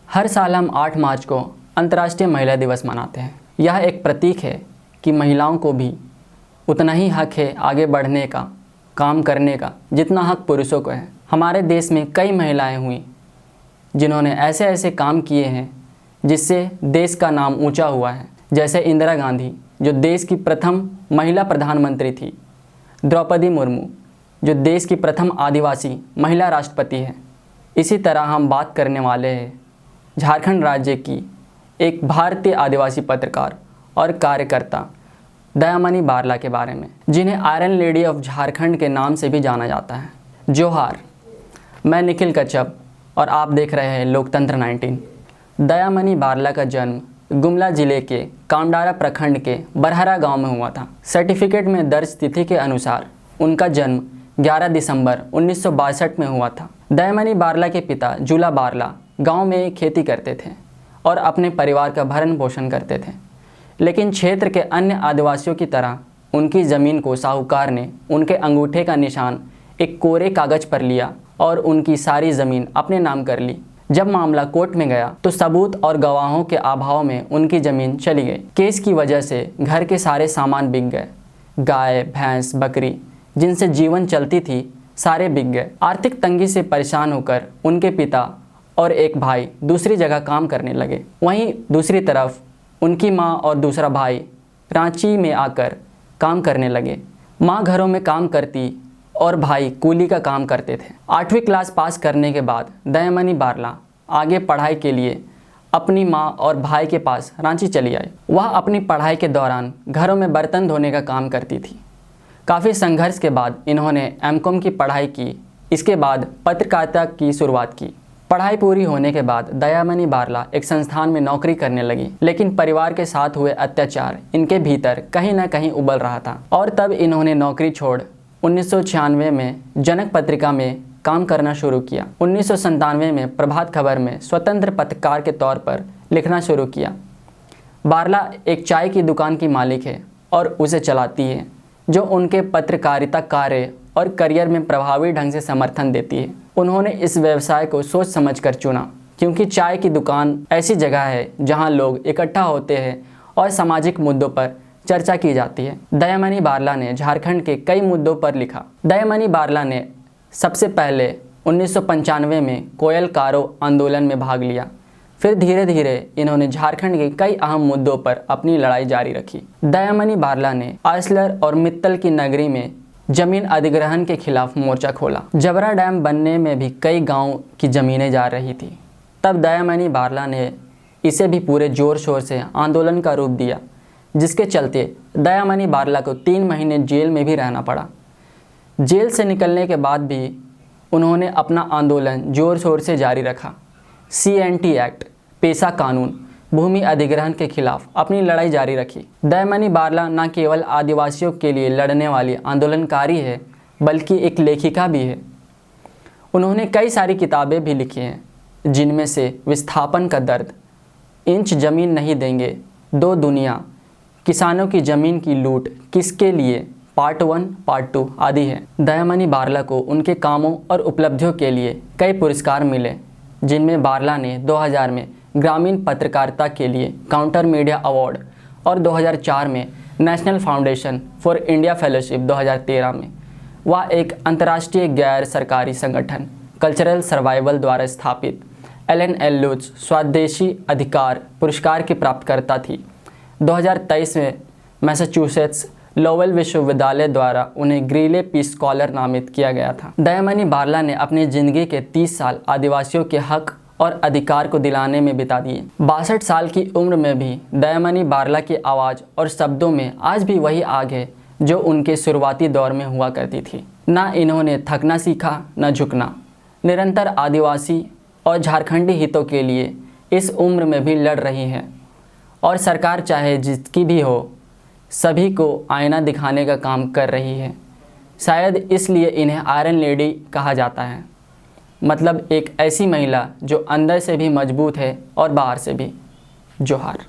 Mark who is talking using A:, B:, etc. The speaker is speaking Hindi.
A: हर साल हम 8 मार्च को अंतर्राष्ट्रीय महिला दिवस मनाते हैं। यह एक प्रतीक है कि महिलाओं को भी उतना ही हक है आगे बढ़ने का, काम करने का, जितना हक पुरुषों को है। हमारे देश में कई महिलाएं हुई जिन्होंने ऐसे ऐसे काम किए हैं जिससे देश का नाम ऊंचा हुआ है, जैसे इंदिरा गांधी जो देश की प्रथम महिला प्रधानमंत्री थी, द्रौपदी मुर्मू जो देश की प्रथम आदिवासी महिला राष्ट्रपति है। इसी तरह हम बात करने वाले हैं झारखंड राज्य की एक भारतीय आदिवासी पत्रकार और कार्यकर्ता दयामनी बारला के बारे में, जिन्हें आयरन लेडी ऑफ झारखंड के नाम से भी जाना जाता है। जोहार, मैं निखिल कच्छप और आप देख रहे हैं लोकतंत्र 19। दयामनी बारला का जन्म गुमला जिले के कामडारा प्रखंड के बरहरा गांव में हुआ था। सर्टिफिकेट में दर्ज तिथि के अनुसार उनका जन्म 11 दिसंबर 1962 में हुआ था। दयामनी बारला के पिता जूला बारला गांव में खेती करते थे और अपने परिवार का भरण पोषण करते थे, लेकिन क्षेत्र के अन्य आदिवासियों की तरह उनकी ज़मीन को साहूकार ने उनके अंगूठे का निशान एक कोरे कागज पर लिया और उनकी सारी ज़मीन अपने नाम कर ली। जब मामला कोर्ट में गया तो सबूत और गवाहों के अभाव में उनकी ज़मीन चली गई। केस की वजह से घर के सारे सामान बिक गए। गाय, भैंस, बकरी जिनसे जीवन चलती थी, सारे बिक गए। आर्थिक तंगी से परेशान होकर उनके पिता और एक भाई दूसरी जगह काम करने लगे। वहीं दूसरी तरफ उनकी माँ और दूसरा भाई रांची में आकर काम करने लगे। माँ घरों में काम करती और भाई कूली का काम करते थे। 8वीं क्लास पास करने के बाद दयामनी बारला आगे पढ़ाई के लिए अपनी माँ और भाई के पास रांची चली आई। वह अपनी पढ़ाई के दौरान घरों में बर्तन धोने का काम करती थी। काफ़ी संघर्ष के बाद इन्होंने एमकॉम की पढ़ाई की। इसके बाद पत्रकारिता की शुरुआत की। पढ़ाई पूरी होने के बाद दयामनी बारला एक संस्थान में नौकरी करने लगी, लेकिन परिवार के साथ हुए अत्याचार इनके भीतर कहीं ना कहीं उबल रहा था और तब इन्होंने नौकरी छोड़ 1996 में जनक पत्रिका में काम करना शुरू किया। 1997 में प्रभात खबर में स्वतंत्र पत्रकार के तौर पर लिखना शुरू किया। बारला एक चाय की दुकान की मालिक है और उसे चलाती है, जो उनके पत्रकारिता कार्य और करियर में प्रभावी ढंग से समर्थन देती है। उन्होंने इस व्यवसाय को सोच समझकर चुना, क्योंकि चाय की दुकान ऐसी जगह है जहां लोग इकट्ठा होते हैं और सामाजिक मुद्दों पर चर्चा की जाती है। दयामनी बारला ने झारखंड के कई मुद्दों पर लिखा। दयामनी बारला ने सबसे पहले 1995 में कोयल कारो आंदोलन में भाग लिया। फिर धीरे धीरे इन्होंने झारखंड के कई अहम मुद्दों पर अपनी लड़ाई जारी रखी। दयामनी बारला ने आसलर और मित्तल की नगरी में जमीन अधिग्रहण के खिलाफ मोर्चा खोला। जबरा डैम बनने में भी कई गांव की ज़मीनें जा रही थी। तब दयामनी बारला ने इसे भी पूरे जोर शोर से आंदोलन का रूप दिया, जिसके चलते दयामनी बारला को 3 महीने जेल में भी रहना पड़ा। जेल से निकलने के बाद भी उन्होंने अपना आंदोलन जोर शोर से जारी रखा। CNT एक्ट, पेशा कानून, भूमि अधिग्रहण के खिलाफ अपनी लड़ाई जारी रखी। दयामनी बारला न केवल आदिवासियों के लिए लड़ने वाली आंदोलनकारी है, बल्कि एक लेखिका भी है। उन्होंने कई सारी किताबें भी लिखी हैं, जिनमें से विस्थापन का दर्द, इंच ज़मीन नहीं देंगे, 2 दुनिया, किसानों की ज़मीन की लूट किसके लिए, पार्ट 1, पार्ट 2 आदि हैं। दयामनी बारला को उनके कामों और उपलब्धियों के लिए कई पुरस्कार मिले, जिनमें बारला ने 2000 में ग्रामीण पत्रकारिता के लिए काउंटर मीडिया अवार्ड और 2004 में national foundation for India fellowship 2013 में वह एक अंतर्राष्ट्रीय गैर सरकारी संगठन कल्चरल सर्वाइवल द्वारा स्थापित एलन एल लुत्ज स्वदेशी अधिकार पुरस्कार की प्राप्तकर्ता थी। 2023 में मैसाचुसेट्स लोवेल विश्वविद्यालय द्वारा उन्हें ग्रीले पीस स्कॉलर नामित किया गया था। दयामनी बारला ने अपनी ज़िंदगी के 30 साल आदिवासियों के हक और अधिकार को दिलाने में बिता दिए। 62 साल की उम्र में भी दयामनी बारला की आवाज़ और शब्दों में आज भी वही आग है जो उनके शुरुआती दौर में हुआ करती थी। ना इन्होंने थकना सीखा, न झुकना। निरंतर आदिवासी और झारखंडी हितों के लिए इस उम्र में भी लड़ रही है और सरकार चाहे जिसकी भी हो, सभी को आईना दिखाने का काम कर रही है। शायद इसलिए इन्हें आयरन लेडी कहा जाता है, मतलब एक ऐसी महिला जो अंदर से भी मजबूत है और बाहर से भी। जोहार।